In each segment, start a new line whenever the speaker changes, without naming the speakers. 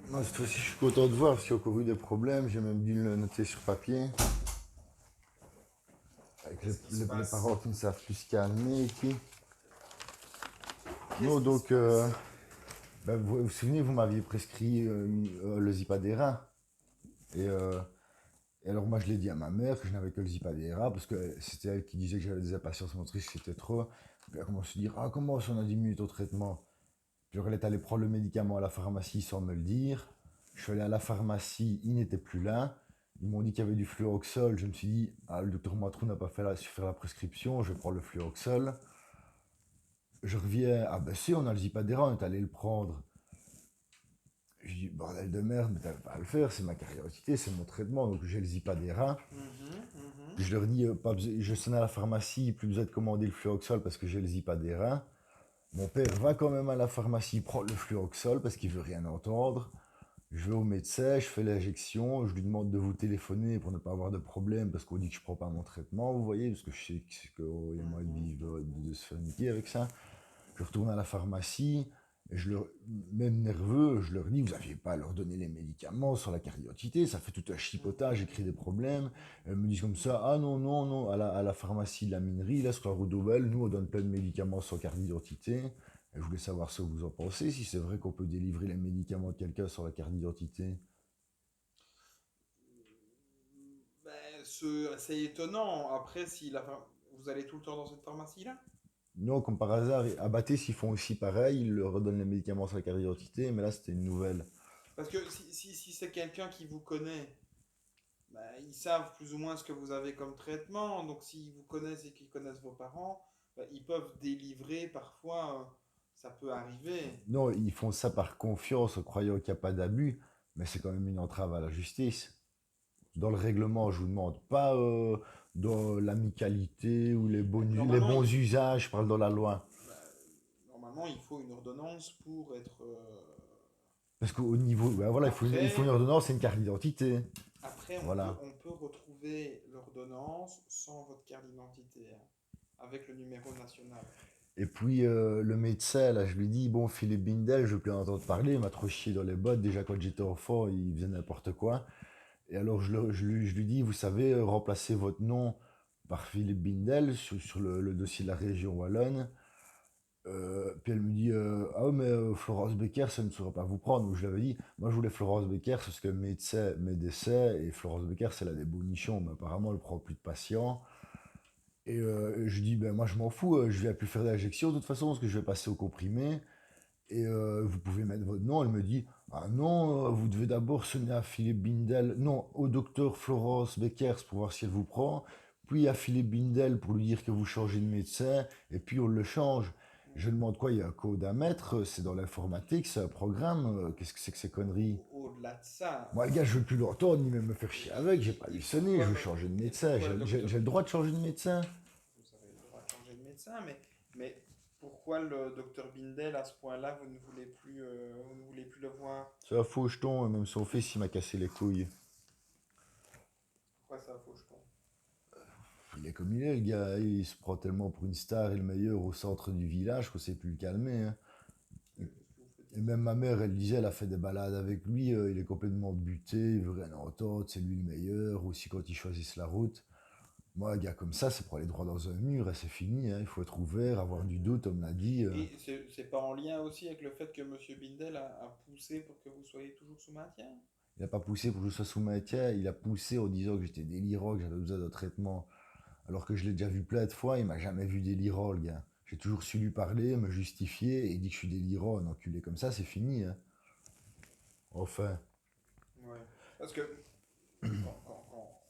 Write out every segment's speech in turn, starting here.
Moi, cette fois-ci, je suis content de voir parce qu'il y a encore eu des problèmes. J'ai même dû le noter sur papier. Avec
Qu'est-ce qui se
les
passe?
parents qui ne savent plus se calmer et tout.
Qu'est-ce
Non,
qui se
donc,
passe?
vous vous souvenez, vous m'aviez prescrit le Zipadera. Et, euh, et alors, moi, je l'ai dit à ma mère que je n'avais que le Zipadera parce que c'était elle qui disait que j'avais des impatiences motrices, que c'était trop. Puis elle commence à se dire, ah, comment ça, on a 10 minutes au traitement? Puis elle est allée prendre le médicament à la pharmacie sans me le dire. Je suis allé à la pharmacie, il n'était plus là. Ils m'ont dit qu'il y avait du fluoxol. Je me suis dit, ah, le docteur Matrou n'a pas su faire la prescription, je vais prendre le fluoxol. Je reviens, ah ben si, on a le Zipadera, on est allé le prendre. Je dis, bordel de merde, mais t'avais pas à le faire, c'est ma curiosité, c'est mon traitement, donc j'ai le Zipadera.
Mhm, mhm.
Je leur dis, je sonne à la pharmacie, plus besoin de commander le fluoxol parce que j'ai le Zipadera. Mon père va quand même à la pharmacie prendre le fluoxol parce qu'il veut rien entendre. Je vais au médecin, je fais l'injection, je lui demande de vous téléphoner pour ne pas avoir de problème parce qu'on dit que je prends pas mon traitement, vous voyez, parce que je sais qu'il y a moyen de vivre, de se faire niquer avec ça. Je retourne à la pharmacie, et même nerveux, je leur dis, vous n'aviez pas à leur donner les médicaments sur la carte d'identité, ça fait tout un chipotage, j'ai créé des problèmes. Elles me disent comme ça, ah non, non, non, à la pharmacie de la minerie, là, sur la rue d'Aubel, nous, on donne plein de médicaments sans carte d'identité. Et je voulais savoir ce que vous en pensez, si c'est vrai qu'on peut délivrer les médicaments de quelqu'un sur la carte d'identité.
C'est étonnant. Après, si vous allez tout le temps dans cette pharmacie-là?
Non, comme par hasard, à Bathé, ils font aussi pareil, ils leur redonnent les médicaments sur la carte d'identité, mais là, c'était une nouvelle.
Parce que si c'est quelqu'un qui vous connaît, bah, ils savent plus ou moins ce que vous avez comme traitement. Donc s'ils vous connaissent et qu'ils connaissent vos parents, bah, ils peuvent délivrer parfois. Ça peut arriver.
Non, ils font ça par confiance, en croyant qu'il n'y a pas d'abus, mais c'est quand même une entrave à la justice. Dans le règlement, je vous demande, pas dans l'amicalité ou les
Normalement,
bons usages, je parle dans la loi.
bah, normalement, il faut une ordonnance pour être.
Parce qu'au niveau, ben voilà, il faut une
Après,
ordonnance et une carte d'identité.
après
Voilà.
on peut retrouver l'ordonnance sans votre carte d'identité, hein, avec le numéro national.
Et puis le médecin, là, je lui dis, bon, Philippe Bindel, je veux plus en entendre parler, il m'a trop chié dans les bottes. Déjà, quand j'étais enfant, il faisait n'importe quoi. Et alors, je lui dis, vous savez, remplacez votre nom par Philippe Bindel sur le dossier de la région Wallonne. Puis elle me dit, ah ouais, mais Florence Becker, ça ne saurait pas vous prendre. Donc je l'avais dit, moi je voulais Florence Becker, parce que médecin, et Florence Becker, c'est là des bonichons, mais apparemment elle prend plus de patients. Et je dis, ben moi je m'en fous, je viens plus faire d'injection de toute façon, parce que je vais passer au comprimé. Et vous pouvez mettre votre nom. Elle me dit, ah non, vous devez d'abord sonner à Philippe Bindel, non, au docteur Florence Beckers pour voir si elle vous prend, puis à Philippe Bindel pour lui dire que vous changez de médecin, et puis on le change. Je demande quoi, il y a un code à mettre, c'est dans l'informatique, c'est un programme, qu'est-ce que c'est que ces conneries?
Au-delà de ça,
Moi, le gars, je veux plus l'entendre, ni même me faire chier avec, j'ai pas
et
lui sonner, je veux changer de médecin,
pourquoi le docteur.
j'ai le droit de changer de médecin.
Vous avez le droit de changer de médecin, mais pourquoi le docteur Bindel, à ce point-là, vous ne voulez plus le voir?
C'est un faux jeton, même son fils, il m'a cassé les couilles.
Pourquoi ça, faucheton?
Il est comme il est, le gars. Il se prend tellement pour une star et le meilleur au centre du village qu'on sait plus le calmer, hein.
Qu'est-ce que vous faites
Et
ici?
même ma mère, elle disait, elle a fait des balades avec lui, il est complètement buté, il veut rien entendre, c'est lui le meilleur, aussi quand ils choisissent la route. Moi, un gars comme ça, c'est pour aller droit dans un mur et c'est fini, hein. Il faut être ouvert, avoir du doute, on me l'a dit.
Et c'est pas en lien aussi avec le fait que Monsieur Bindel a poussé pour que vous soyez toujours sous maintien?
Il n'a pas poussé pour que je sois sous maintien, il a poussé en disant que j'étais délirant, que j'avais besoin de traitement. Alors que je l'ai déjà vu plein de fois, il m'a jamais vu délirant, le gars. J'ai toujours su lui parler, me justifier, et il dit que je suis délirant, un enculé comme ça, c'est fini, hein. Enfin,
Ouais. Parce que quand, quand, quand,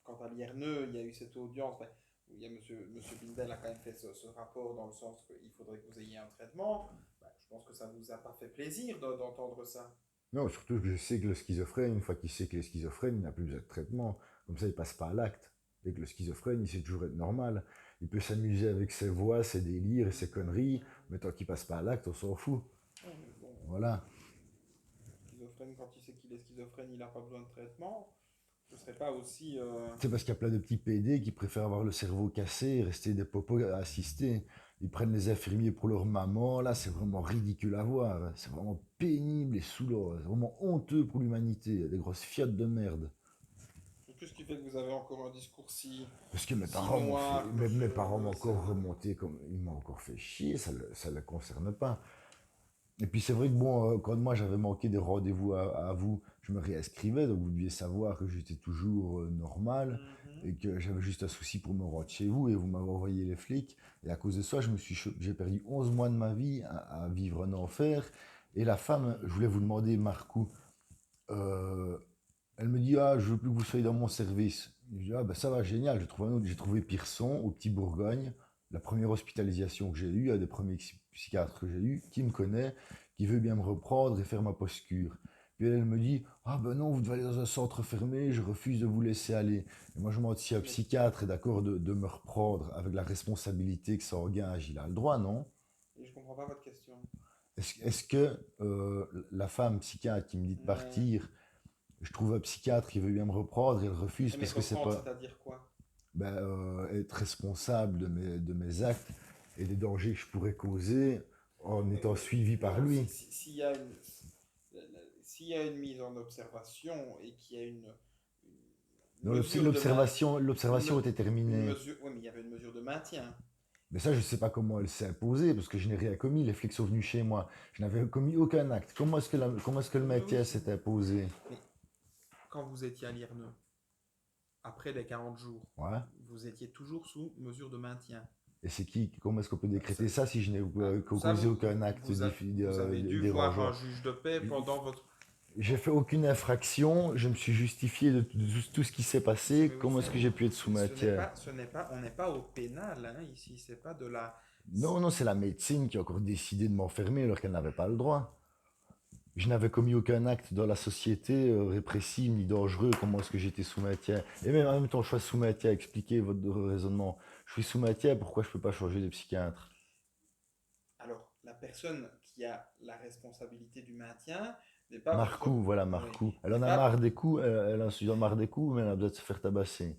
quand à l'IRNE, il y a eu cette audience, ben, où il y a Monsieur Bindel a quand même fait ce rapport dans le sens qu'il faudrait que vous ayez un traitement, ben, je pense que ça vous a pas fait plaisir d'entendre ça.
non, surtout que je sais que le schizophrène, une fois qu'il sait qu'il est schizophrène, il n'a plus besoin de traitement. Comme ça, il passe pas à l'acte. Et que le schizophrène, il sait toujours être normal. Il peut s'amuser avec ses voix, ses délires et ses conneries, mais tant qu'il passe pas à l'acte, on s'en fout.
Ouais, mais bon,
Voilà.
schizophrène, quand il sait qu'il est schizophrène, il n'a pas besoin de traitement. Ce serait pas aussi.
C'est parce qu'il y a plein de petits PD qui préfèrent avoir le cerveau cassé et rester des popos à assister. Ils prennent les infirmiers pour leur maman. Là, c'est vraiment ridicule à voir, hein. C'est vraiment pénible et saoulant. C'est vraiment honteux pour l'humanité. Des grosses fiottes de merde.
Qu'est-ce qui fait que vous avez encore un discours
Parce que mes
si
parents m'ont fait,
noir
mes parents m'ont
ça...
encore remonté, comme, ils m'ont encore fait chier, ça le concerne pas. Et puis c'est vrai que bon, quand moi j'avais manqué des rendez-vous à vous, je me réinscrivais, donc vous deviez savoir que j'étais toujours normal
Mhm.
et que j'avais juste un souci pour me rendre chez vous et vous m'avez envoyé les flics. Et à cause de ça, j'ai perdu 11 mois de ma vie à vivre un enfer. Et la femme, je voulais vous demander, Marcou, euh, elle me dit, ah, je veux plus que vous soyez dans mon service. Je dis, ah, ben ça va, génial, j'ai trouvé un autre. J'ai trouvé Pearson, au Petit Bourgogne, la première hospitalisation que j'ai eue, un des premiers psychiatres que j'ai eu, qui me connaît, qui veut bien me reprendre et faire ma posture. Puis elle me dit, ah ben non, vous devez aller dans un centre fermé, je refuse de vous laisser aller. Et moi je me demande si un
Mais
psychiatre est d'accord de me reprendre avec la responsabilité que ça engage, il a le droit, non?
je comprends pas votre question.
Est-ce que la femme psychiatre qui me dit de
Ouais.
partir, je trouve un psychiatre qui veut bien me reprendre, il refuse
Mais
parce que c'est
reprendre,
pas
c'est-à-dire quoi?
ben, être responsable de mes actes et des dangers que je pourrais causer en étant suivi par
Non,
lui.
s'il y a s'il y a une mise en observation et qu'il y a une
Non,
mesure de maintien,
l'observation était
une
terminée.
mesure, oui, mais il y avait une mesure de maintien.
Mais ça, je ne sais pas comment elle s'est imposée parce que je n'ai rien commis. Les flics sont venus chez moi. Je n'avais commis aucun acte. Comment est-ce que le
Oui,
métier
oui.
s'est imposé?
Mais quand vous étiez à l'IRNE, après les 40 jours,
Ouais.
vous étiez toujours sous mesure de maintien.
Et c'est qui? Comment est-ce qu'on peut
Ça,
décréter ça si je n'ai
ça,
causé aucun acte
vous avez dû voir un
dérangeant?
juge de paix pendant votre...
J'ai fait aucune infraction, je me suis justifié de tout ce qui s'est passé.
Mais oui,
Comment est-ce que j'ai pu être sous matière?
on n'est pas au pénal hein, ici, c'est pas de la...
Non, non, c'est la médecine qui a encore décidé de m'enfermer alors qu'elle n'avait pas le droit. Je n'avais commis aucun acte dans la société répressive ni dangereux. Comment est-ce que j'étais sous matière? Et même en même temps, je suis sous matière. Expliquez votre raisonnement. Je suis sous matière, pourquoi je ne peux pas changer de psychiatre?
Alors, la personne qui a la responsabilité du maintien n'est pas votre...
Marcou, voilà,
Oui,
Marcou. Elle
n'est
en a marre
pas...
des coups, elle en a marre des coups, mais elle a besoin de se faire tabasser.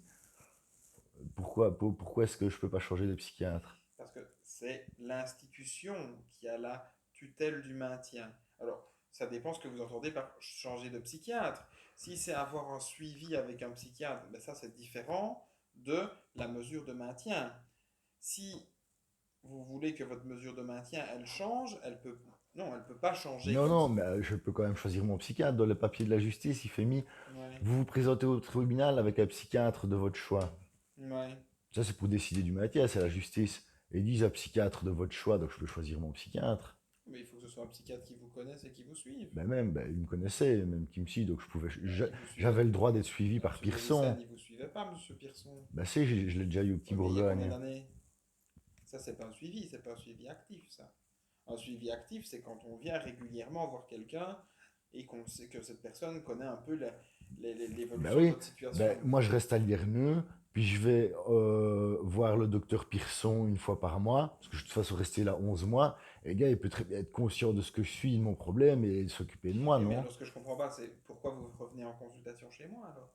Pourquoi est-ce que je ne peux pas changer de psychiatre?
Parce que c'est l'institution qui a la tutelle du maintien. Alors, ça dépend ce que vous entendez par changer de psychiatre. Si c'est avoir un suivi avec un psychiatre, ben ça c'est différent de la mesure de maintien. Si vous voulez que votre mesure de maintien elle change, elle peut non, elle peut pas changer
Non,
comme
non,
ça.
mais je peux quand même choisir mon psychiatre. Dans le papier de la justice, il fait mis,
Ouais,
vous vous présentez au tribunal avec un psychiatre de votre choix.
ouais.
Ça, c'est pour décider du matière, c'est la justice. Et ils disent un psychiatre de votre choix, donc je peux choisir mon psychiatre.
Mais il faut que ce soit un psychiatre qui vous connaisse et qui vous suive.
Ben, il me connaissait, même qui me suit, donc
Ben, il vous suivait.
j'avais le droit d'être suivi par
Monsieur
Pearson.
Davison, il vous suivait pas, Monsieur Pearson.
Ben, c'est, je l'ai déjà eu au Petit
Oui, mais il y a combien
Bourgogne.
d'années? Ça, c'est pas un suivi, c'est pas un suivi actif, ça. Un suivi actif, c'est quand on vient régulièrement voir quelqu'un et qu'on sait que cette personne connaît un peu
Ben
l'évolution de
oui,
votre
ben,
situation.
moi je reste à Lierneux, puis je vais voir le docteur Pearson une fois par mois, parce que je suis de toute façon resté là 11 mois, et le gars il peut très bien être conscient de ce que je suis, de mon problème, et s'occuper de moi,
Oui, mais
non?
alors ce que je comprends pas, c'est pourquoi vous revenez en consultation chez moi alors?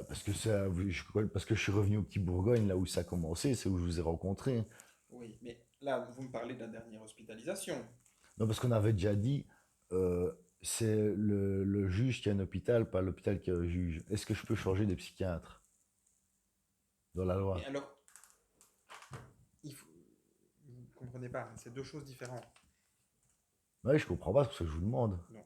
Parce que parce que je suis revenu au Petit Bourgogne, là où ça a commencé, c'est où je vous ai rencontré.
Oui, mais là, vous me parlez de la dernière hospitalisation.
Non, parce qu'on avait déjà dit, euh, c'est le juge qui a un hôpital, pas l'hôpital qui a un juge. Est-ce que je peux changer de psychiatre dans la
Mais
loi?
alors, vous ne comprenez pas, c'est deux choses différentes.
Oui, je comprends pas, c'est pour ça que je vous demande.
Donc,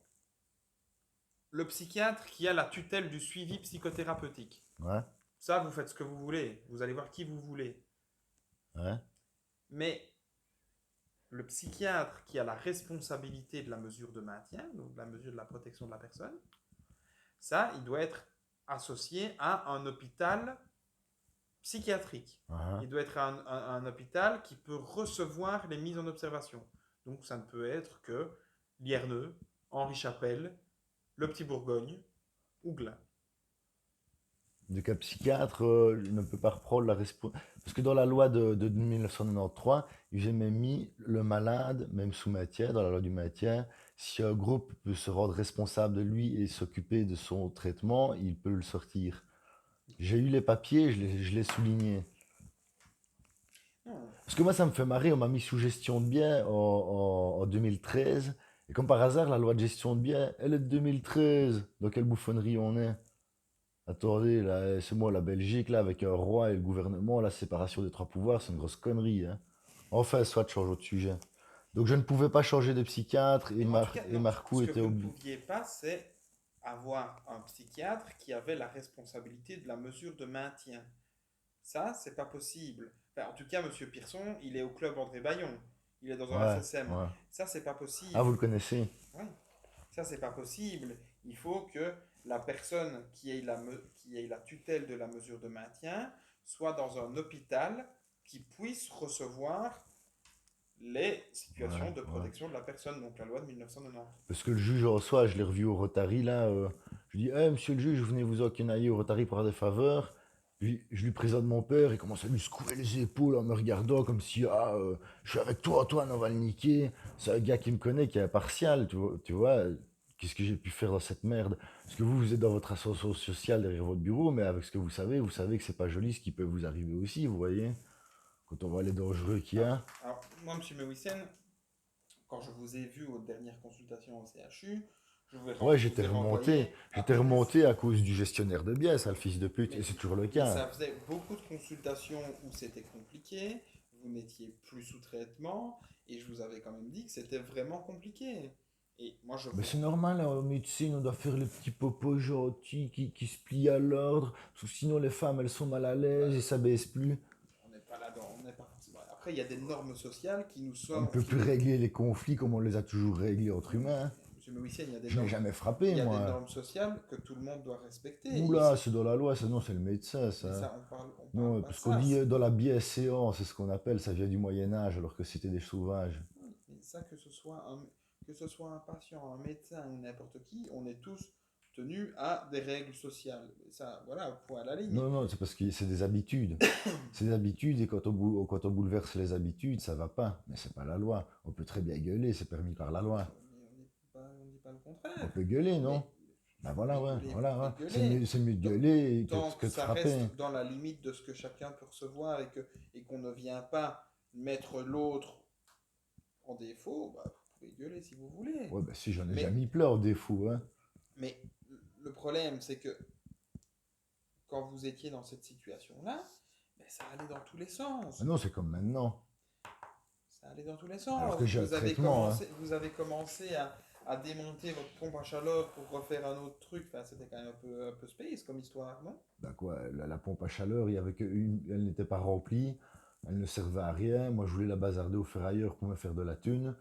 le psychiatre qui a la tutelle du suivi psychothérapeutique.
Ouais,
Ça, vous faites ce que vous voulez, vous allez voir qui vous voulez.
ouais.
Mais le psychiatre qui a la responsabilité de la mesure de maintien, donc de la mesure de la protection de la personne, ça, il doit être associé à un hôpital psychiatrique.
Hein.
Il doit être un hôpital qui peut recevoir les mises en observation. Donc ça ne peut être que Lierneux, Henri Chapelle, le Petit Bourgogne ou Glun.
Donc un psychiatre ne peut pas reprendre la responsabilité. Parce que dans la loi de 1993, j'ai même mis le malade, même sous matière, dans la loi du matière, si un groupe peut se rendre responsable de lui et s'occuper de son traitement, il peut le sortir. J'ai eu les papiers, je l'ai souligné.
Non,
Parce que moi, ça me fait marrer, on m'a mis sous gestion de biens en 2013. Et comme par hasard, la loi de gestion de biens, elle est de 2013. Dans quelle bouffonnerie on est? Attendez, là, c'est moi, la Belgique, là, avec un roi et le gouvernement, la séparation des trois pouvoirs, c'est une grosse connerie, hein. Enfin, soit, change de sujet. Donc, je ne pouvais pas changer de psychiatre et,
En tout cas,
Et
non,
Marcou
ce que
était
vous ne
obligé.
pouviez pas, c'est avoir un psychiatre qui avait la responsabilité de la mesure de maintien. Ça, c'est pas possible. Enfin, en tout cas, Monsieur Pearson, il est au club André Bayon. Il est dans un
Ouais,
FSM.
ouais.
Ça, c'est pas
Ah, vous
possible.
le connaissez?
Oui, ça, c'est pas possible. Il faut que la personne qui ait la tutelle de la mesure de maintien soit dans un hôpital qui puisse recevoir les
Ouais,
situations de
ouais.
protection de la personne, donc la loi de 1990.
Parce que le juge en soi, je l'ai revu au Rotary là. Je lui dis, eh, monsieur le juge, venez vous enquinailler au Rotary pour avoir des faveurs. Puis je lui présente mon père, il commence à lui secouer les épaules en me regardant comme si, je suis avec toi, Antoine, on va le niquer. C'est un gars qui me connaît, qui est impartial, tu vois. Qu'est-ce que j'ai pu faire dans cette merde? Parce que vous êtes dans votre ascension sociale derrière votre bureau, mais avec ce que vous savez que c'est pas joli ce qui peut vous arriver aussi, vous voyez. Quand on voit les dangereux qu'il y a.
Moi, Monsieur Mewissen, quand je vous ai vu aux dernières consultations au CHU,
Ouais,
je vous ai renvoyé à
j'étais
plus.
remonté à cause du gestionnaire de biais, ça, le fils de pute, et
Mais,
c'est toujours le
mais
cas.
ça faisait beaucoup de consultations où c'était compliqué, vous n'étiez plus sous traitement, et je vous avais quand même dit que c'était vraiment compliqué. Et moi, je
Mais
vous...
c'est normal, hein, en médecine, on doit faire les petits popos gentils qui se plient à l'ordre, parce que sinon les femmes, elles sont mal à l'aise et
bah,
ça baisse plus.
on n'est pas là-dedans, on n'est pas forcément... Après, il y a des normes sociales
On ne peut
qui
plus
nous...
régler les conflits comme on les a toujours réglés entre
Oui,
humains, hein.
Monsieur Mewissen,
Je n'ai jamais frappé,
il y a des
moi.
normes sociales que tout le monde doit respecter.
Oula, c'est dans la loi, ça, non, c'est le médecin,
Mais
ça.
ça, on parle
Non,
pas de
parce qu'on
ça.
dit dans la bienséance, c'est ce qu'on appelle, ça vient du Moyen-Âge, alors que c'était des sauvages.
Oui, mais ça, que ce soit un patient, un médecin ou n'importe qui, on est tous tenus à des règles sociales. Ça, voilà, point à la ligne.
Non, non, c'est parce que c'est des habitudes. C'est des habitudes et quand on bouleverse les habitudes, ça va pas. Mais c'est pas la loi. On peut très bien gueuler, c'est permis par la loi.
On dit pas le
On
contraire.
peut gueuler, non?
Mais
Ben voilà, ouais,
vous
voilà,
pouvez
ouais.
gueuler.
C'est mieux de
Tant,
gueuler
tant que
que de
ça
frapper.
reste dans la limite de ce que chacun peut recevoir et qu'on ne vient pas mettre l'autre en défaut, bah, vous pouvez gueuler si vous voulez.
Ouais, ben si, j'en ai déjà
Mais,
mis plein au défaut, hein.
mais le problème, c'est que quand vous étiez dans cette situation-là, ben, ça allait dans tous les
Ah
sens.
non, c'est comme maintenant.
Ça allait dans tous les
Alors
sens.
que j'ai un traitement, hein.
Vous avez commencé à démonter votre pompe à chaleur pour refaire un autre truc. Enfin, c'était quand même un peu space comme histoire, non?
Ben quoi, la pompe à chaleur, il y avait elle n'était pas remplie, elle ne servait à rien. Moi, je voulais la bazarder au ferrailleur pour me faire de la thune.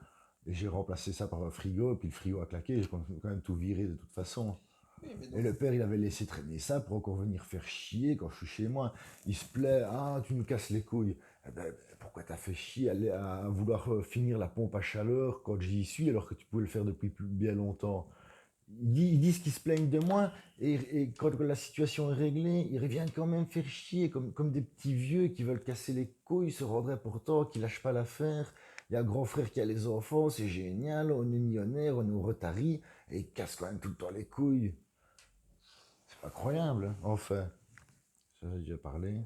Et j'ai remplacé ça par un frigo, puis le frigo a claqué, j'ai quand même tout viré de toute façon.
Oui, mais
Et
donc,
le père, il avait laissé traîner ça pour encore venir faire chier quand je suis chez moi. Il se plaît, ah, tu nous casses les couilles. Eh ben, pourquoi t'as fait chier à vouloir finir la pompe à chaleur quand j'y suis alors que tu pouvais le faire depuis bien longtemps? Ils disent qu'ils se plaignent de moi et quand la situation est réglée, ils reviennent quand même faire chier comme des petits vieux qui veulent casser les couilles, se rendraient pourtant, qui lâchent pas l'affaire. Il y a un grand frère qui a les enfants, c'est génial, on est millionnaire, on est au Rotary, et ils cassent quand même tout le temps les couilles. C'est pas croyable, hein. Enfin, ça j'ai déjà parlé.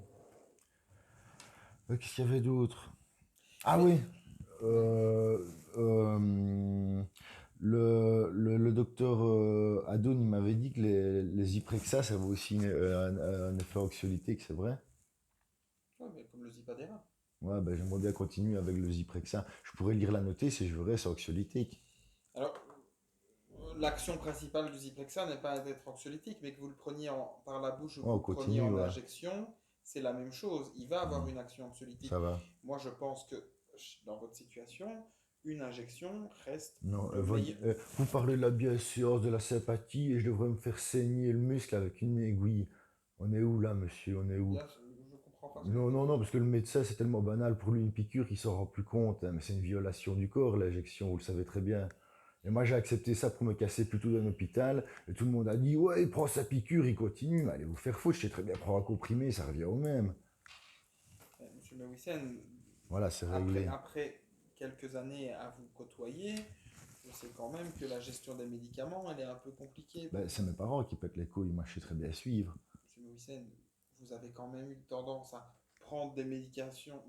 Qu'est-ce qu'il y avait d'autre? Ah
mais
oui,
oui,
euh, euh, le docteur Adoun, il m'avait dit que les Iprexa, ça avait aussi un effet anxiolytique, c'est vrai?
ouais, mais comme le Zipadera.
Ouais, ben, j'aimerais bien continuer avec le Zyprexa. Je pourrais lire la noter si je voudrais, c'est anxiolytique.
Alors, l'action principale du Ziplexa n'est pas d'être anxiolytique, mais que vous le preniez par la bouche ou que
Ouais,
vous
on
le preniez
continue,
en
ouais.
injection, c'est la même chose. Il va avoir
Mhm.
une action anxiolytique.
Ça va.
Moi, je pense que dans votre situation, une injection reste
Non,
le meilleur.
vous parlez de la bienséance, de la sympathie, et je devrais me faire saigner le muscle avec une aiguille. On est où là, monsieur? On est où?
Bien, je comprends pas ce que
Non,
vous
non, non,
dites.
parce que le médecin, c'est tellement banal pour lui, une piqûre, il s'en rend plus compte, hein, mais c'est une violation du corps, l'injection, vous le savez très bien. Et moi, j'ai accepté ça pour me casser plutôt d'un hôpital, et tout le monde a dit, ouais, il prend sa piqûre, il continue, mais allez vous faire foutre, je sais très bien prendre un comprimé, ça revient au même.
Monsieur Mewissen,
Voilà, c'est réglé.
après quelques années à vous côtoyer, je sais quand même que la gestion des médicaments, elle est un peu compliquée
Ben,
pour
c'est
vous.
mes parents qui pètent les couilles, moi je sais très bien suivre.
Monsieur Mewissen, vous avez quand même eu tendance à prendre des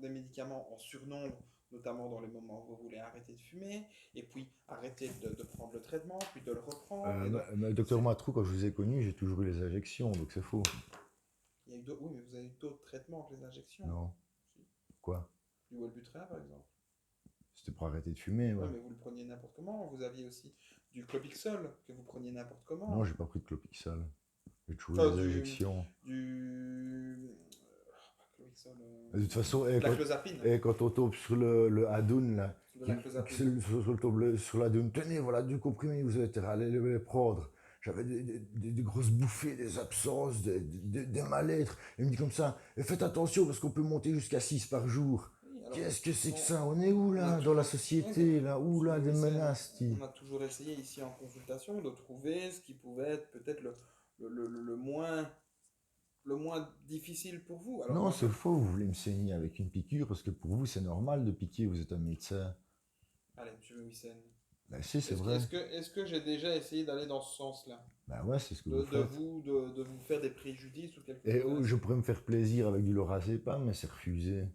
médicaments en surnombre, notamment dans les moments où vous voulez arrêter de fumer, et puis arrêter de prendre le traitement, puis de le reprendre. Et donc,
Docteur
c'est,
Matrou, quand je vous ai connu, j'ai toujours eu les injections, donc c'est faux.
il y a eu oui, mais vous avez eu d'autres traitements que les injections.
Non.
Si.
Quoi?
Du Wellbutrin, par exemple.
C'était pour arrêter de fumer,
Oui,
ouais.
mais vous le preniez n'importe comment. Vous aviez aussi du Clopixol que vous preniez n'importe
Non,
comment.
j'ai pas pris de Clopixol. J'ai toujours
Enfin,
eu des injections.
pas Clopixol,
De toute façon,
de la clozapine.
quand on tombe sur le Hadoun, là,
De la clozapine.
sur l'Hadoun, tenez, voilà du comprimé, vous avez intérêt à aller les prendre. J'avais des grosses bouffées, des absences, des mal-être. Il me dit comme ça, et faites attention parce qu'on peut monter jusqu'à 6 par jour.
Oui, alors,
Qu'est-ce que c'est que
on,
ça? On est où
on a
là? Dans la
toujours, oui, mais,
société, là? Où
monsieur
là? Des
Lewisen,
menaces, ti.
on a toujours essayé ici en consultation de trouver ce qui pouvait être peut-être le moins difficile pour vous. Alors
Non,
moi,
c'est faux, vous voulez me saigner avec une piqûre parce que pour vous c'est normal de piquer, vous êtes un médecin.
allez, monsieur Lewisen,
Ben si, c'est vrai.
est-ce que j'ai déjà essayé d'aller dans ce sens-là?
Ben ouais, c'est ce que vous faites.
De vous faire des préjudices ou quelque
Et
chose
je
ainsi?
pourrais me faire plaisir avec du lorazépam, mais c'est refusé.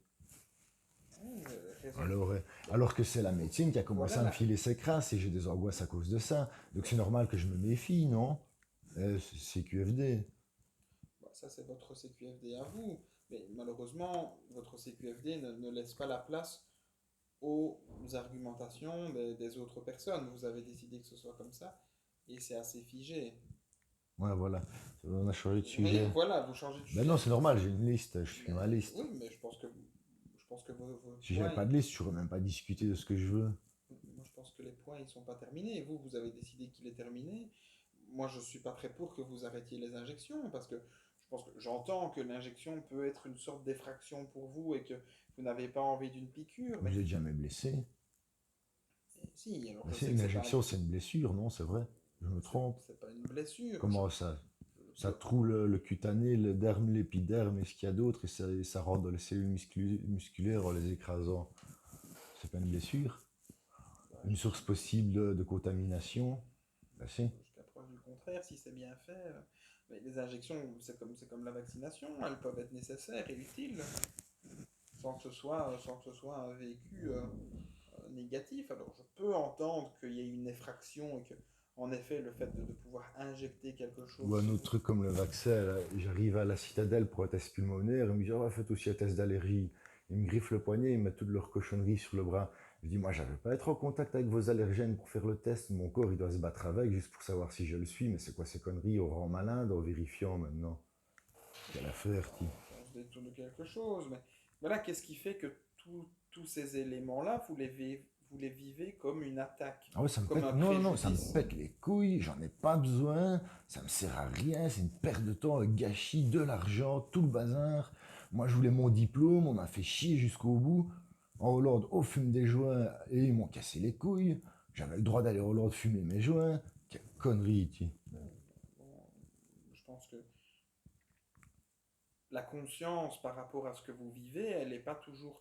Oui, raison.
Alors, alors que c'est la médecine qui a commencé
Voilà
à me
là.
filer ses crasses et j'ai des angoisses à cause de ça. Donc c'est normal que je me méfie, non? C'est QFD.
Bah, ça, c'est votre CQFD à vous. Mais malheureusement, votre CQFD ne laisse pas la place aux argumentations des autres personnes. Vous avez décidé que ce soit comme ça et c'est assez figé.
Ouais, voilà. On a changé de
Oui,
sujet.
voilà, vous changez de
Ben non,
sujet.
c'est normal, j'ai une liste, je suis ma
Mais
liste.
oui, mais je pense que vos
Si j'avais
points,
pas de liste, je pourrais même pas discuter de ce que je veux.
moi je pense que les points ils sont pas terminés. Vous avez décidé qu'il est terminé. Moi je suis pas très pour que vous arrêtiez les injections parce que je pense que j'entends que l'injection peut être une sorte d'effraction pour vous et que vous n'avez pas envie d'une piqûre.
Mais j'ai jamais blessé.
Si, alors
Mais
je
c'est
sais
une
que c'est pas
injection, c'est une blessure, non? C'est vrai. Je me trompe.
c'est pas une blessure.
Comment ça?
Je-
Ça troue le cutané, le derme, l'épiderme et ce qu'il y a d'autre, et ça rentre dans les cellules musculaires en les écrasant. C'est pas une blessure?
bah,
Une source possible de contamination? Ben si.
jusqu'à preuve du contraire, si c'est bien fait. Mais les injections, c'est comme la vaccination, elles peuvent être nécessaires et utiles, sans que ce soit un vécu négatif. Alors je peux entendre qu'il y ait une effraction et que, en effet, le fait de pouvoir injecter quelque
Ou
chose
un
qui
autre
vous...
truc comme le vaccin, là, j'arrive à la citadelle pour un test pulmonaire, ils me disent, ah, faites aussi un test d'allergie. Ils me griffent le poignet, ils mettent toute leur cochonnerie sur le bras. Je dis, moi, j'avais pas à être en contact avec vos allergènes pour faire le test. Mon corps, il doit se battre avec juste pour savoir si je le suis. Mais c'est quoi ces conneries? On rend malin en vérifiant maintenant. Quelle affaire, qui?
On se détourne de quelque chose. Mais voilà, qu'est-ce qui fait que tous ces éléments-là, vous les vivez comme une attaque,
Ah ouais, ça me
comme
pète.
un
Non, non, non, ça me
préjudice?
pète les couilles. J'en ai pas besoin. Ça me sert à rien. C'est une perte de temps, un gâchis, de l'argent, tout le bazar. Moi, je voulais mon diplôme. On m'a fait chier jusqu'au bout. En Hollande, on fume des joints et ils m'ont cassé les couilles. J'avais le droit d'aller en Hollande fumer mes joints. Quelle connerie, tu.
Bon, je pense que la conscience par rapport à ce que vous vivez, elle n'est pas toujours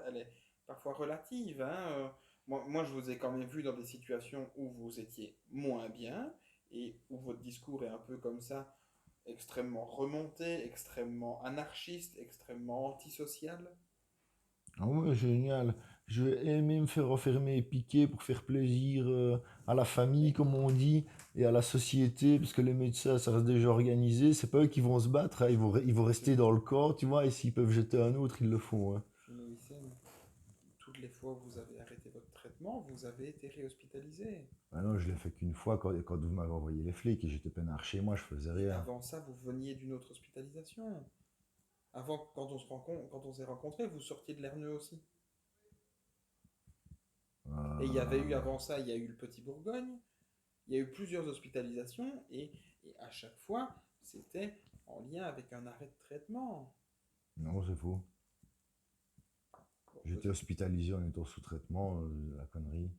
elle est parfois relative. Hein. Moi, je vous ai quand même vu dans des situations où vous étiez moins bien et où votre discours est un peu comme ça, extrêmement remonté, extrêmement anarchiste, extrêmement antisocial.
Ah ouais, génial. Je vais aimer me faire enfermer et piquer pour faire plaisir à la famille,
Mais
comme on dit, et à la société, parce que les médecins, ça reste déjà organisé. C'est pas eux qui vont se battre, hein, ils vont
monsieur,
rester dans le corps, tu vois, et s'ils peuvent jeter un autre, ils le font, hein.
monsieur Noïssem, toutes les fois où vous avez arrêté votre traitement, vous avez été réhospitalisé.
Ah non, je l'ai fait qu'une fois quand vous m'avez envoyé les flics et j'étais peinard chez moi, je faisais
Mais
rien.
avant ça, vous veniez d'une autre hospitalisation. Avant, quand on s'est rencontrés, vous sortiez de l'Erneux aussi. Et il y avait eu
Euh,
avant ça, il y a eu le Petit Bourgogne, il y a eu plusieurs hospitalisations et à chaque fois, c'était en lien avec un arrêt de traitement.
non, c'est faux.
Bon,
J'étais hospitalisé en étant sous traitement, la connerie.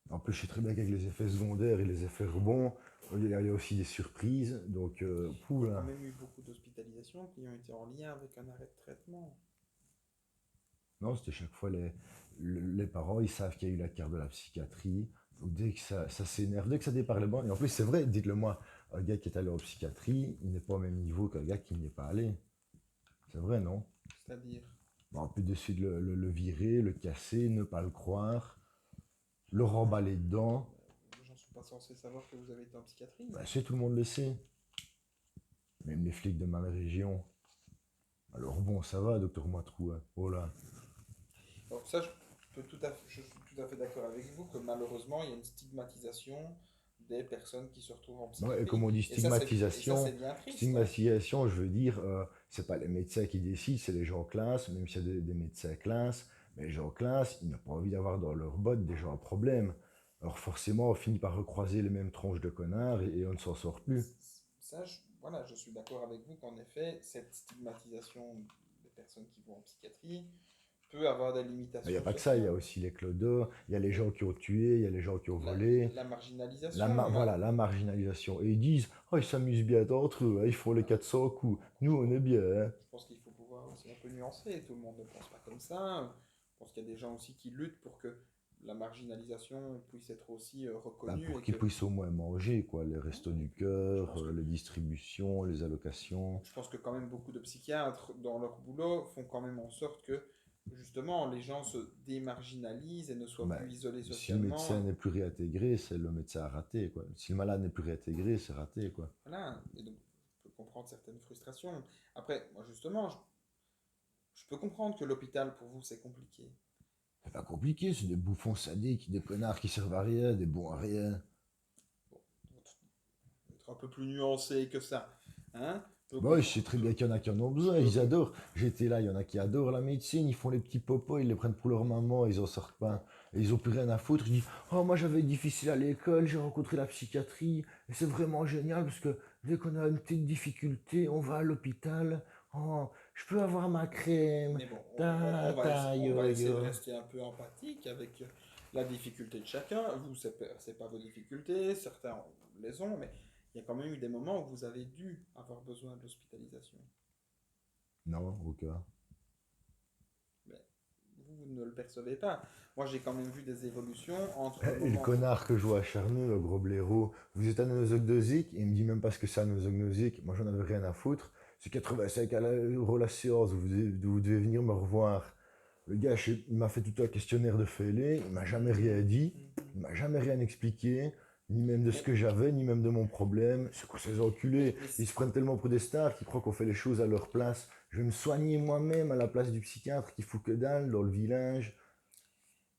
En plus, je sais très bien qu'avec les effets secondaires et les effets rebonds, il y a aussi des surprises. Donc,
il
pouh,
y a quand
là.
même eu beaucoup d'hospitalisations qui ont été en lien avec un arrêt de traitement.
Non, c'était chaque fois les parents, ils savent qu'il y a eu la carte de la psychiatrie. ou dès que ça s'énerve, dès que ça dépasse le banc. Et en plus, c'est vrai, dites-le moi, un gars qui est allé en psychiatrie, il n'est pas au même niveau qu'un gars qui n'y est pas allé. C'est vrai, non?
C'est-à-dire,
Bon, on peut de suite le virer, le casser, ne pas le croire, le remballer dedans.
les gens sont pas censés savoir que vous avez été en psychiatrie.
Ben, tout le monde le sait. Même les flics de ma région. Alors bon, ça va, docteur Matrou, hein. Oh là.
Donc ça, je suis tout à fait d'accord avec vous que malheureusement, il y a une stigmatisation des personnes qui se retrouvent en
Non, et
psychiatrie.
comme on dit
Et ça, c'est bien triste, hein.
stigmatisation, je veux dire, c'est pas les médecins qui décident, c'est les gens en classe, même s'il y a des médecins en classe, mais les gens en classe, ils n'ont pas envie d'avoir dans leur botte des gens à problème. Alors forcément, on finit par recroiser les mêmes tronches de connards et on ne s'en sort plus.
Ça, voilà, je suis d'accord avec vous qu'en effet, cette stigmatisation des personnes qui vont en psychiatrie peut avoir des
Il n'y a
limitations
pas que ça, il y a
sociales.
aussi les clodos, il y a les gens qui ont tué, il y a les gens qui ont
La,
volé,
la marginalisation,
voilà, la marginalisation. Et ils disent, oh, ils s'amusent bien entre eux, hein, ils font les 400 coups. Nous, on est bien, hein.
je pense qu'il faut pouvoir aussi un peu nuancer. Tout le monde ne pense pas comme ça. Je pense qu'il y a des gens aussi qui luttent pour que la marginalisation puisse être aussi
Bah,
reconnue
pour
et
qu'ils
que
puissent au moins manger, quoi. Les restos du
je
cœur,
pense que
les distributions, les allocations.
je pense que quand même beaucoup de psychiatres dans leur boulot font quand même en sorte que justement les gens se démarginalisent et ne soient
Bah,
plus isolés
si le médecin
socialement.
n'est plus réintégré, c'est le médecin a raté, quoi. Si le malade n'est plus réintégré, c'est raté, quoi.
Voilà, et donc je peux comprendre certaines frustrations. Après, moi justement, je peux comprendre que l'hôpital pour vous c'est compliqué.
C'est pas compliqué, c'est des bouffons sadiques, des connards qui servent à rien, des bons à rien.
Bon, être un peu plus nuancé que ça, hein? Je peux
Bah oui, je
comprendre.
sais très bien qu'il y en a qui en ont
Je
besoin,
peux,
ils adorent. J'étais là, il y en a qui adorent la médecine, ils font les petits popos, ils les prennent pour leur maman, ils en sortent pas. Et ils ont plus rien à foutre. Ils disent, oh, moi j'avais difficile à l'école, j'ai rencontré la psychiatrie, et c'est vraiment génial parce que dès qu'on a une petite difficulté, on va à l'hôpital. Oh, je peux avoir ma crème.
Mais bon,
Ta ta
on
yo
va essayer de
yo.
rester un peu empathique avec la difficulté de chacun. Vous, c'est pas vos difficultés, certains les ont, mais il y a quand même eu des moments où vous avez dû avoir besoin de l'hospitalisation.
Non, aucun.
Mais vous ne le percevez pas. Moi, j'ai quand même vu des évolutions entre le
Et le
moment.
connard que je vois acharné, le gros blaireau, vous êtes anosogdosique, il me dit même pas ce que c'est anosogdosique, moi j'en avais rien à foutre. C'est 85 € la séance, vous devez venir me revoir. Le gars, il m'a fait tout un questionnaire de fêlé, il m'a jamais rien dit,
Mhm.
il m'a jamais rien expliqué, ni même de ce
Mais,
que j'avais, ni même de mon problème. C'est quoi ces enculés?
mais
Ils
si,
se prennent tellement pour des stars qu'ils croient qu'on fait les choses à leur place. Je vais me soigner moi-même à la place du psychiatre qui fout que dalle dans le village.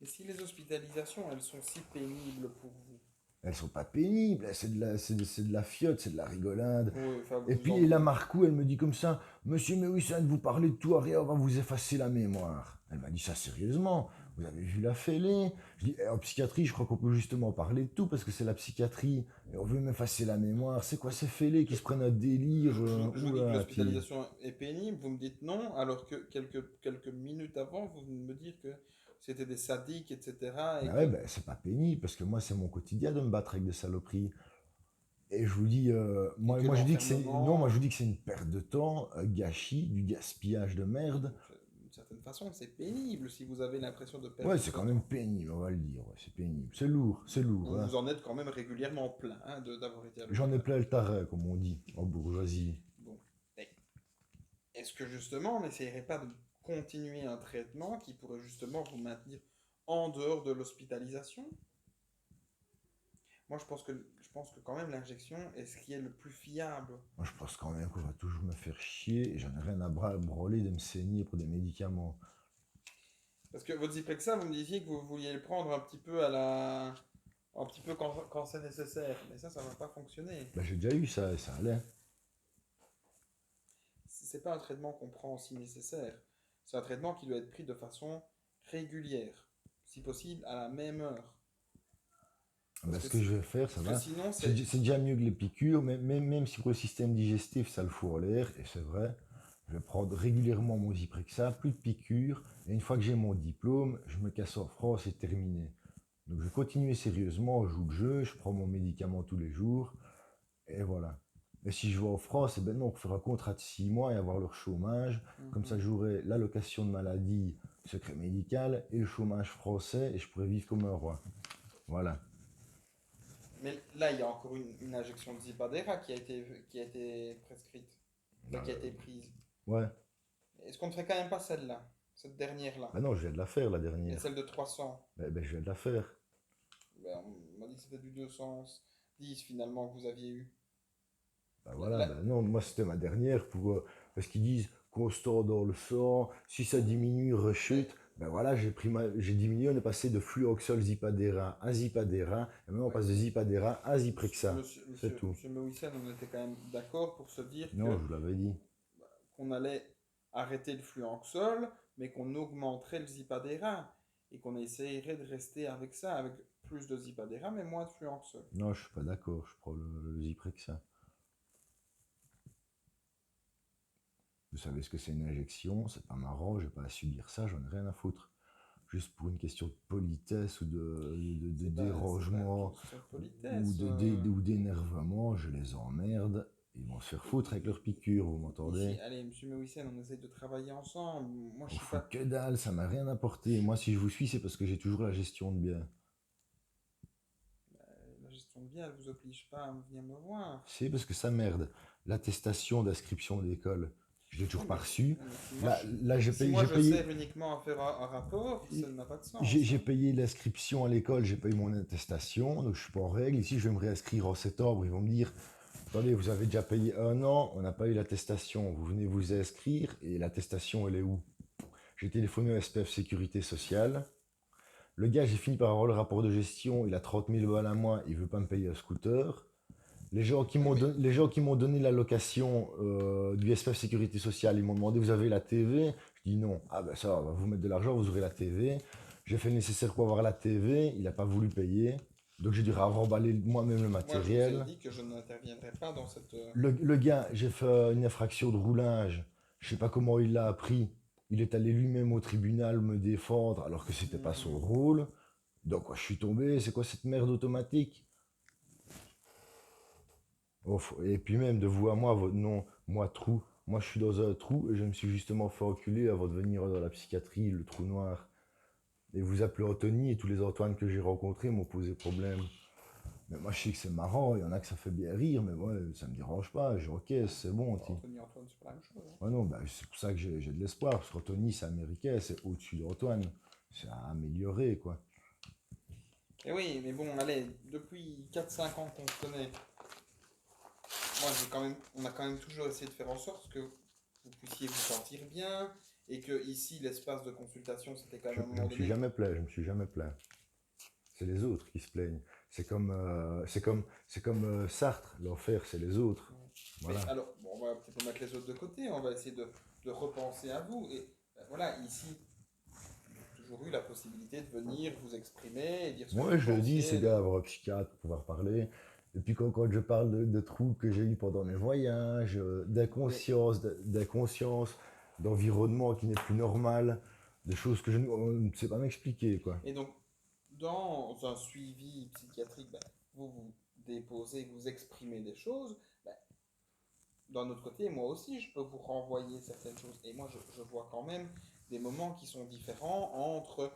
mais si les hospitalisations, elles sont si pénibles pour vous,
Elles sont pas pénibles, c'est de la fiotte, c'est de la rigolade.
enfin,
Et
vous
puis
en...
la Marcou, elle me dit comme ça, Monsieur Mewison, vous parlez de tout à rien, on va vous effacer la mémoire. Elle m'a dit ça sérieusement. Vous avez vu la fêlée? Je dis, en psychiatrie, je crois qu'on peut justement parler de tout parce que c'est la psychiatrie. Et on veut m'effacer la mémoire. C'est quoi ces fêlés qui se prennent un délire?
Je vous dis que
Oula, puis...
l'hospitalisation est pénible, vous me dites non, alors que quelques minutes avant, vous venez de me dire que c'était des sadiques, etc. Et
Bah
que...
ouais, bah, c'est pas pénible parce que moi, c'est mon quotidien de me battre avec des saloperies. Et je vous dis,
Et que
je dis que c'est, non, moi je
l'enfermement,
vous dis que c'est une perte de temps, un gâchis, du gaspillage de merde.
donc, d'une certaine façon, c'est pénible si vous avez l'impression de perdre
Ouais, c'est
votre
quand même
temps.
pénible, on va le dire. Ouais, c'est pénible. C'est lourd.
Donc
Hein.
vous en êtes quand même régulièrement plein hein, d'avoir été à
J'en ai
l'hôpital.
plein le taré, comme on dit, en bourgeoisie.
Bon. Et est-ce que justement, on n'essayerait pas de continuer un traitement qui pourrait justement vous maintenir en dehors de l'hospitalisation? Moi, je pense que quand même l'injection est ce qui est le plus fiable.
Moi, je pense quand même qu'on va toujours me faire chier et j'en ai rien à broler de me saigner pour des médicaments.
Parce que votre Zyprexa, vous me disiez que vous vouliez le prendre un petit peu à la... un petit peu quand c'est nécessaire. Mais ça va pas fonctionner.
Bah, j'ai déjà eu ça et ça allait.
C'est pas un traitement qu'on prend si nécessaire. C'est un traitement qui doit être pris de façon régulière. Si possible, à la même heure. Parce
Bah,
que,
ce que je vais faire, ça
parce que
va.
sinon, c'est...
C'est déjà mieux que les piqûres, même si pour le système digestif, ça le fout en l'air, et c'est vrai. Je vais prendre régulièrement mon Zyprexa, plus de piqûres, et une fois que j'ai mon diplôme, je me casse en France et terminé. Donc je vais continuer sérieusement, je joue le jeu, je prends mon médicament tous les jours, et voilà. Et si je vais en France, eh ben non, on fera un contrat de 6 mois et avoir leur chômage. Comme ça,
Mhm.
j'aurai l'allocation de maladie, secret médical, et le chômage français, et je pourrais vivre comme un roi. Voilà.
Mais là, il y a encore une injection de Zipadera qui a été prescrite, enfin, qui a été prise.
Ouais.
Est-ce qu'on ne ferait quand même pas celle-là, cette dernière-là,
Bah non, je viens de la faire, la
et
dernière.
celle de 300?
Je viens de la faire.
Ben, on m'a dit que c'était du 210 finalement que vous aviez eu.
Bah voilà,
Là,
bah non, moi c'était ma dernière parce qu'ils disent constant dans le sang, si ça diminue,
mais,
rechute. Ben voilà, j'ai diminué, on est passé de fluoxol zipadéra à zipadéra, et maintenant on
ouais,
passe de
mais
zipadéra à ziprexa. C'est tout.
Monsieur Mewissen, on était quand même d'accord pour se dire
Non, je
que
vous l'avais dit.
qu'on allait arrêter le fluanxol, mais qu'on augmenterait le Zipadera et qu'on essayerait de rester avec ça, avec plus de Zipadera, mais moins de fluanxol.
Non, je suis pas d'accord, je prends le ziprexa. Vous savez ce que c'est une injection, c'est pas marrant, j'ai pas à subir ça, j'en ai rien à foutre. Juste pour une question de politesse ou de
C'est pas une
dérangement
question de
ou
politesse.
ou d'énervement, je les emmerde. Ils vont se faire foutre avec leurs piqûres, vous m'entendez?
Ici, allez, monsieur Mewissen, on essaye de travailler ensemble. Moi, je
On
suis
fout
pas.
que dalle, ça m'a rien apporté. Moi, si je vous suis, c'est parce que j'ai toujours la gestion de bien.
La gestion de bien, elle vous oblige pas à venir me voir.
C'est parce que ça merde. L'attestation d'inscription d'école, je l'ai
Oui,
toujours pas reçue.
mais
Là
si moi
j'ai
je
payé,
sers uniquement à faire un rapport, ça n'a pas de sens,
j'ai
hein.
payé l'inscription à l'école, j'ai payé mon attestation, donc je suis pas en règle. Ici, je vais me réinscrire en septembre. Ils vont me dire, attendez, vous avez déjà payé un an, on n'a pas eu l'attestation. Vous venez vous inscrire et l'attestation, elle est où? J'ai téléphoné au SPF Sécurité Sociale. Le gars, j'ai fini par avoir le rapport de gestion, il a 30 000 balles à moi, il veut pas me payer un scooter.
Oui, mais
Les gens qui m'ont donné l'allocation du SPF Sécurité Sociale, ils m'ont demandé, vous avez la TV? Je dis non. Ah ben ça, on va vous mettre de l'argent, vous aurez la TV. J'ai fait le nécessaire pour avoir la TV, il n'a pas voulu payer. Donc j'ai dû remballer moi-même le
moi je vous ai
matériel.
dit que je n'interviendrai pas dans cette.
Le gars, j'ai fait une infraction de roulage. Je sais pas comment il l'a appris. Il est allé lui-même au tribunal me défendre alors que c'était pas son
Mhm.
rôle. Donc je suis tombé, c'est quoi cette merde automatique? Oh, et puis même de vous à moi, votre nom, moi trou. Moi je suis dans un trou et je me suis justement fait enculer avant de venir dans la psychiatrie, le trou noir. Et vous appelez Anthony et tous les Antoine que j'ai rencontrés m'ont posé problème. Mais moi je sais que c'est marrant, il y en a que ça fait bien rire, mais moi ça me dérange pas, je encaisse, c'est bon.
Bon, Anthony et Antoine, c'est pas la même chose, hein.
Ouais, non, bah, c'est pour ça que j'ai de l'espoir, parce qu'Anthony c'est américain, c'est au-dessus d'Antoine. C'est à améliorer quoi.
Et oui, mais bon, allez, depuis 4 5 ans qu'on se connaît, on a quand même toujours essayé de faire en sorte que vous puissiez vous sentir bien et que ici, l'espace de consultation, c'était quand même à un
Je
moment
me suis
donné.
jamais plaint, je me suis jamais plaint. C'est les autres qui se plaignent. C'est comme Sartre, l'enfer, c'est les autres.
Ouais. Mais
Voilà.
alors, bon, on va peut-être mettre les autres de côté, on va essayer de repenser à vous. Et voilà, ici, vous avez toujours eu la possibilité de venir vous exprimer et dire ce que
Moi,
vous
je le dis, c'est
pensiez.
bien d'avoir un psychiatre pour pouvoir parler. Et puis quand je parle de trous que j'ai eu pendant mes voyages,
Mais,
d'inconscience, d'environnement qui n'est plus normal, de choses que je ne sais pas m'expliquer, quoi.
et donc, dans un suivi psychiatrique, ben, vous déposez, vous exprimez des choses. Ben, d'un autre côté, moi aussi, je peux vous renvoyer certaines choses. Et moi, je vois quand même des moments qui sont différents entre